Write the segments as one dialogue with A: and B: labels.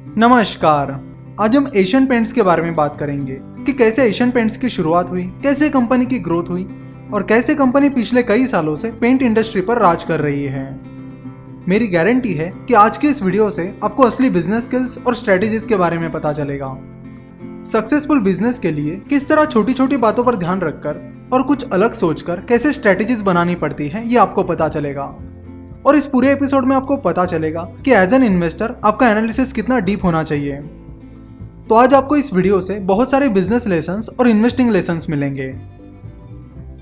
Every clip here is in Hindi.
A: नमस्कार। आज हम एशियन पेंट्स के बारे में बात करेंगे कि कैसे एशियन पेंट्स की शुरुआत हुई, कैसे कंपनी की ग्रोथ हुई और कैसे कंपनी पिछले कई सालों से पेंट इंडस्ट्री पर राज कर रही है। मेरी गारंटी है कि आज के इस वीडियो से आपको असली बिजनेस स्किल्स और स्ट्रेटेजीज के बारे में पता चलेगा। सक्सेसफुल बिजनेस के लिए किस तरह छोटी छोटी बातों पर ध्यान रखकर और कुछ अलग सोचकर कैसे स्ट्रेटेजीज बनानी पड़ती है, ये आपको पता चलेगा। और इस पूरे एपिसोड में आपको पता चलेगा कि एज एन इन्वेस्टर आपका एनालिसिस कितना डीप होना चाहिए। तो आज आपको इस वीडियो से बहुत सारे बिजनेस लेसन्स और इन्वेस्टिंग लेसन्स मिलेंगे।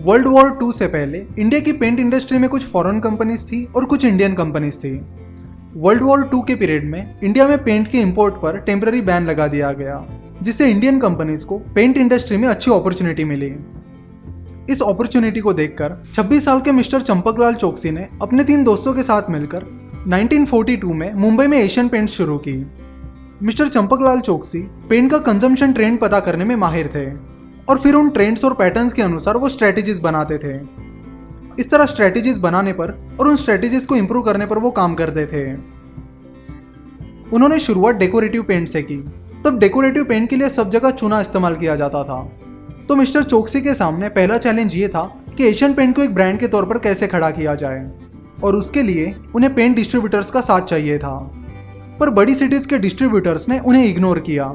A: वर्ल्ड वॉर 2 से पहले इंडिया की पेंट इंडस्ट्री में कुछ फॉरेन कंपनीज थी और कुछ इंडियन कंपनीज थी। वर्ल्ड वॉर 2 के पीरियड में इंडिया में पेंट के इंपोर्ट पर टेम्पररी बैन लगा दिया गया, जिससे इंडियन कंपनीज को पेंट इंडस्ट्री में अच्छी अपॉर्चुनिटी मिली। इस अपॉर्चुनिटी को देखकर 26 साल के मिस्टर चंपकलाल चौकसी ने अपने 3 दोस्तों के साथ मिलकर 1942 में मुंबई में एशियन पेंट शुरू की। मिस्टर चंपकलाल चौकसी पेंट का कंजम्पशन ट्रेंड पता करने में माहिर थे और फिर उन ट्रेंड्स और पैटर्न्स के अनुसार वो स्ट्रेटेजीज बनाते थे। इस तरह स्ट्रेटेजीज बनाने पर और उन स्ट्रेटेजीज को इंप्रूव करने पर वो काम करते थे। उन्होंने शुरुआत डेकोरेटिव पेंट से की। तब डेकोरेटिव पेंट के लिए सब जगह चूना इस्तेमाल किया जाता था। तो मिस्टर चौकसी के सामने पहला चैलेंज ये था कि एशियन पेंट को एक ब्रांड के तौर पर कैसे खड़ा किया जाए, और उसके लिए उन्हें पेंट डिस्ट्रीब्यूटर्स का साथ चाहिए था। पर बड़ी सिटीज के डिस्ट्रीब्यूटर्स ने उन्हें इग्नोर किया।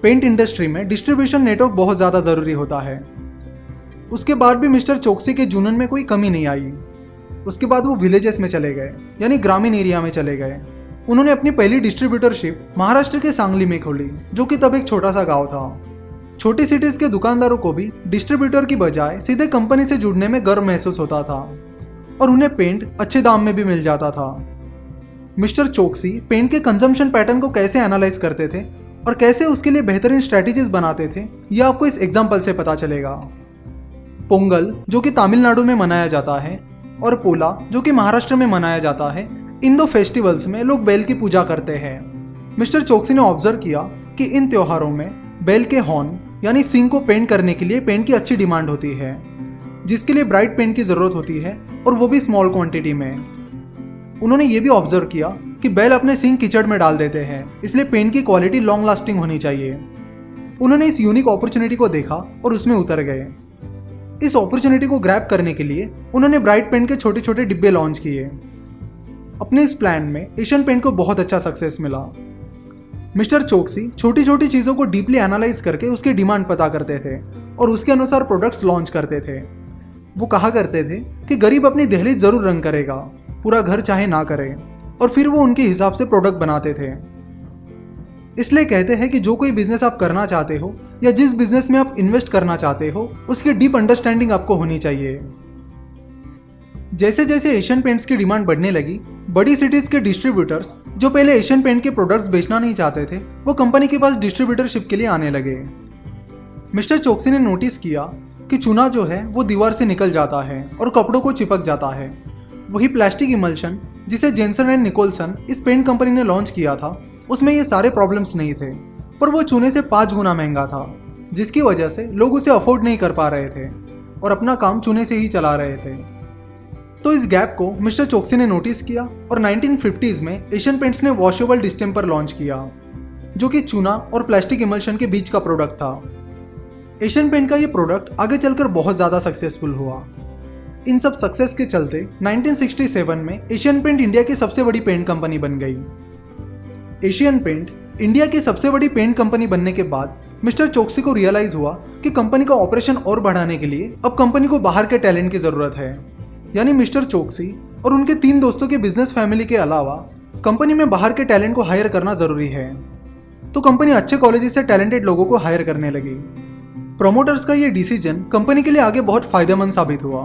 A: पेंट इंडस्ट्री में डिस्ट्रीब्यूशन नेटवर्क बहुत ज़्यादा ज़रूरी होता है। उसके बाद भी मिस्टर चौकसी के जुनून में कोई कमी नहीं आई। उसके बाद वो विलेजेस में चले गए, यानी ग्रामीण एरिया में चले गए। उन्होंने अपनी पहली डिस्ट्रीब्यूटरशिप महाराष्ट्र के सांगली में खोली, जो कि तब एक छोटा सा गाँव था। छोटी सिटीज के दुकानदारों को भी डिस्ट्रीब्यूटर की बजाय सीधे कंपनी से जुड़ने में गर्व महसूस होता था और उन्हें पेंट अच्छे दाम में भी मिल जाता था। मिस्टर चौकसी पेंट के कंजम्पशन पैटर्न को कैसे एनालाइज करते थे और कैसे उसके लिए बेहतरीन स्ट्रेटेजीज बनाते थे, यह आपको इस एग्जाम्पल से पता चलेगा। पोंगल, जो कि तमिलनाडु में मनाया जाता है, और पोला, जो कि महाराष्ट्र में मनाया जाता है, इन 2 फेस्टिवल्स में लोग बैल की पूजा करते हैं। मिस्टर चौकसी ने ऑब्जर्व किया कि इन त्योहारों में बैल के हॉर्न यानी सींग को पेंट करने के लिए पेंट की अच्छी डिमांड होती है, जिसके लिए ब्राइट पेंट की ज़रूरत होती है, और वो भी स्मॉल क्वांटिटी में। उन्होंने ये भी ऑब्जर्व किया कि बैल अपने सींग कीचड़ में डाल देते हैं, इसलिए पेंट की क्वालिटी लॉन्ग लास्टिंग होनी चाहिए। उन्होंने इस यूनिक अपॉर्चुनिटी को देखा और उसमें उतर गए। इस अपॉर्चुनिटी को ग्रैब करने के लिए उन्होंने ब्राइट पेंट के छोटे छोटे डिब्बे लॉन्च किए। अपने इस प्लान में एशियन पेंट को बहुत अच्छा सक्सेस मिला। मिस्टर चौकसी छोटी छोटी चीज़ों को डीपली एनालाइज करके उसकी डिमांड पता करते थे और उसके अनुसार प्रोडक्ट्स लॉन्च करते थे। वो कहा करते थे कि गरीब अपनी दहलीज जरूर रंग करेगा, पूरा घर चाहे ना करे, और फिर वो उनके हिसाब से प्रोडक्ट बनाते थे। इसलिए कहते हैं कि जो कोई बिजनेस आप करना चाहते हो या जिस बिजनेस में आप इन्वेस्ट करना चाहते हो, उसकी डीप अंडरस्टैंडिंग आपको होनी चाहिए। जैसे जैसे एशियन पेंट्स की डिमांड बढ़ने लगी, बड़ी सिटीज के डिस्ट्रीब्यूटर्स जो पहले एशियन पेंट के प्रोडक्ट्स बेचना नहीं चाहते थे, वो कंपनी के पास डिस्ट्रीब्यूटरशिप के लिए आने लगे। मिस्टर चौकसी ने नोटिस किया कि चूना जो है वो दीवार से निकल जाता है और कपड़ों को चिपक जाता है। वही प्लास्टिक इमल्शन जिसे जेंसन एंड निकोलसन इस पेंट कंपनी ने लॉन्च किया था, उसमें ये सारे प्रॉब्लम्स नहीं थे, पर वो चूने से 5 गुना महंगा था, जिसकी वजह से लोग उसे अफोर्ड नहीं कर पा रहे थे और अपना काम चूने से ही चला रहे थे। तो इस गैप को मिस्टर चौकसी ने नोटिस किया और 1950s में एशियन पेंट्स ने वॉशेबल डिस्टेम्पर लॉन्च किया, जो कि चूना और प्लास्टिक इमल्शन के बीच का प्रोडक्ट था। एशियन पेंट का ये प्रोडक्ट आगे चलकर बहुत ज़्यादा सक्सेसफुल हुआ। इन सब सक्सेस के चलते 1967 में एशियन पेंट इंडिया की सबसे बड़ी पेंट कंपनी बन गई। एशियन पेंट इंडिया की सबसे बड़ी पेंट कंपनी बनने के बाद मिस्टर चौकसी को रियलाइज हुआ कि कंपनी का ऑपरेशन और बढ़ाने के लिए अब कंपनी को बाहर के टैलेंट की ज़रूरत है। यानी मिस्टर चौकसी और उनके 3 दोस्तों के बिजनेस फैमिली के अलावा कंपनी में बाहर के टैलेंट को हायर करना जरूरी है। तो कंपनी अच्छे कॉलेजेस से टैलेंटेड लोगों को हायर करने लगी। प्रमोटर्स का ये डिसीजन कंपनी के लिए आगे बहुत फायदेमंद साबित हुआ।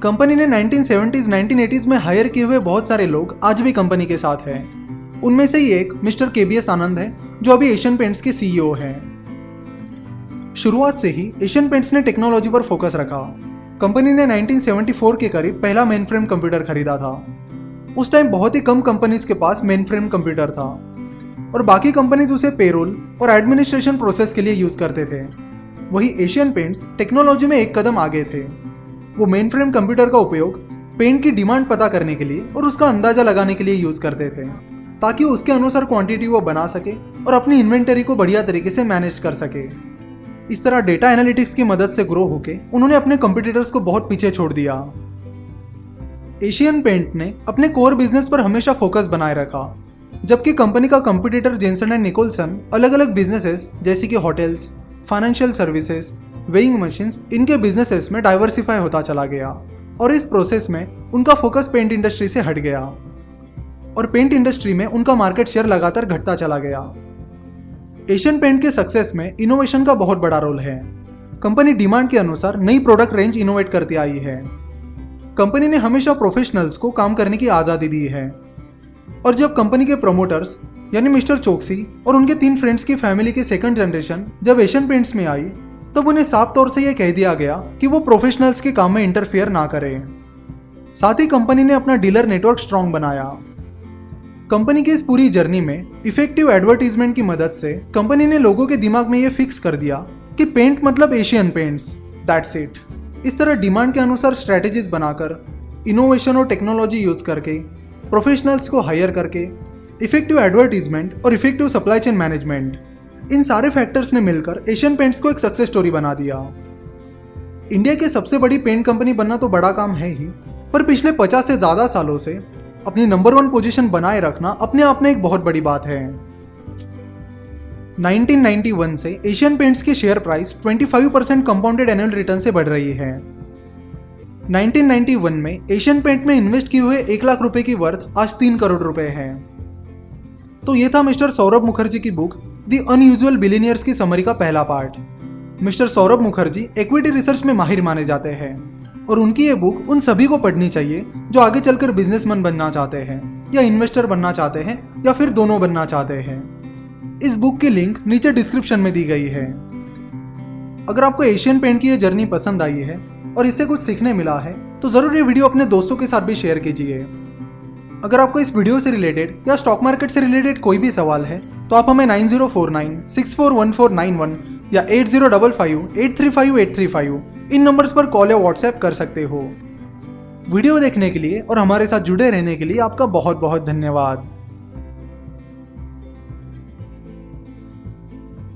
A: कंपनी ने 1970s 1980s में हायर किए हुए बहुत सारे लोग आज भी कंपनी के साथ हैं। उनमें से ही एक मिस्टर KBS आनंद है, जो अभी एशियन पेंट्स के CEO हैं। शुरुआत से ही एशियन पेंट्स ने टेक्नोलॉजी पर फोकस रखा। कंपनी ने 1974 के करीब पहला मेन फ्रेम कंप्यूटर खरीदा था। उस टाइम बहुत ही कम कंपनीज के पास मेन फ्रेम कंप्यूटर था और बाकी कंपनीज उसे पेरोल और एडमिनिस्ट्रेशन प्रोसेस के लिए यूज करते थे। वही एशियन पेंट्स टेक्नोलॉजी में एक कदम आगे थे। वो मेन फ्रेम कंप्यूटर का उपयोग पेंट की डिमांड पता करने के लिए और उसका अंदाजा लगाने के लिए यूज करते थे। ताकि उसके अनुसार क्वांटिटी वो बना सके और अपनी इन्वेंटरी को बढ़िया तरीके से मैनेज कर सके। इस तरह डेटा एनालिटिक्स की मदद से ग्रो होके उन्होंने अपने कंपटीटर्स को बहुत पीछे छोड़ दिया। एशियन पेंट ने अपने कोर बिजनेस पर हमेशा फोकस बनाए रखा, जबकि कंपनी का कंपटीटर जेंसन एंड निकोलसन अलग अलग बिजनेसेस जैसे कि hotels, financial services, weighing machines, इनके बिजनेसेस में डाइवर्सिफाई होता चला गया और इस प्रोसेस में उनका फोकस पेंट इंडस्ट्री से हट गया और पेंट इंडस्ट्री में उनका मार्केट शेयर लगातार घटता चला गया। एशियन पेंट के सक्सेस में इनोवेशन का बहुत बड़ा रोल है। कंपनी डिमांड के अनुसार नई प्रोडक्ट रेंज इनोवेट करती आई है। कंपनी ने हमेशा प्रोफेशनल्स को काम करने की आज़ादी दी है और जब कंपनी के प्रमोटर्स यानी मिस्टर चोक्सी और उनके 3 फ्रेंड्स की फैमिली की सेकंड जनरेशन जब एशियन पेंट्स में आई तब उन्हें साफ तौर से यह कह दिया गया कि वो प्रोफेशनल्स के काम में इंटरफियर ना करें। साथ ही कंपनी ने अपना डीलर नेटवर्क स्ट्रांग बनाया। कंपनी की इस पूरी जर्नी में इफेक्टिव एडवर्टीजमेंट की मदद से कंपनी ने लोगों के दिमाग में यह फिक्स कर दिया कि पेंट मतलब एशियन पेंट्स, दैट्स इट। इस तरह डिमांड के अनुसार स्ट्रैटेजीज बनाकर, इनोवेशन और टेक्नोलॉजी यूज करके, प्रोफेशनल्स को हायर करके, इफेक्टिव एडवर्टीजमेंट और इफेक्टिव सप्लाई चेन मैनेजमेंट, इन सारे फैक्टर्स ने मिलकर एशियन पेंट्स को एक सक्सेस स्टोरी बना दिया। इंडिया की सबसे बड़ी पेंट कंपनी बनना तो बड़ा काम है ही, पर पिछले 50 से ज़्यादा सालों से अपनी नंबर 1 पोजीशन बनाए रखना अपने आप में एक बहुत बड़ी बात है। 1991 से एशियन पेंट्स की share price 25% compounded annual return से बढ़ रही है। 1991 में एशियन पेंट में इन्वेस्ट किए हुए 1 लाख रुपए की वर्थ आज 3 करोड़ रुपए है। तो ये था मिस्टर सौरभ मुखर्जी की बुक द अनयूजुअल बिलियनियर्स की समरी का पहला part. Mister Saurabh Mukherjee equity research में माहिर माने जाते हैं और उनकी ये बुक उन सभी को पढ़नी चाहिए जो आगे चलकर बिजनेसमैन बनना चाहते हैं या इन्वेस्टर बनना चाहते हैं या फिर दोनों बनना चाहते हैं। इस बुक की लिंक नीचे डिस्क्रिप्शन में दी गई है। अगर आपको एशियन पेंट की ये जर्नी पसंद आई है और इससे कुछ सीखने मिला है तो जरूर ये वीडियो अपने दोस्तों के साथ भी शेयर कीजिए। अगर आपको इस वीडियो से रिलेटेड या स्टॉक मार्केट से रिलेटेड कोई भी सवाल है तो आप हमें 9049641491 या 8055835835 इन नंबर्स पर कॉल या व्हाट्सएप कर सकते हो। वीडियो देखने के लिए और हमारे साथ जुड़े रहने के लिए आपका बहुत बहुत धन्यवाद।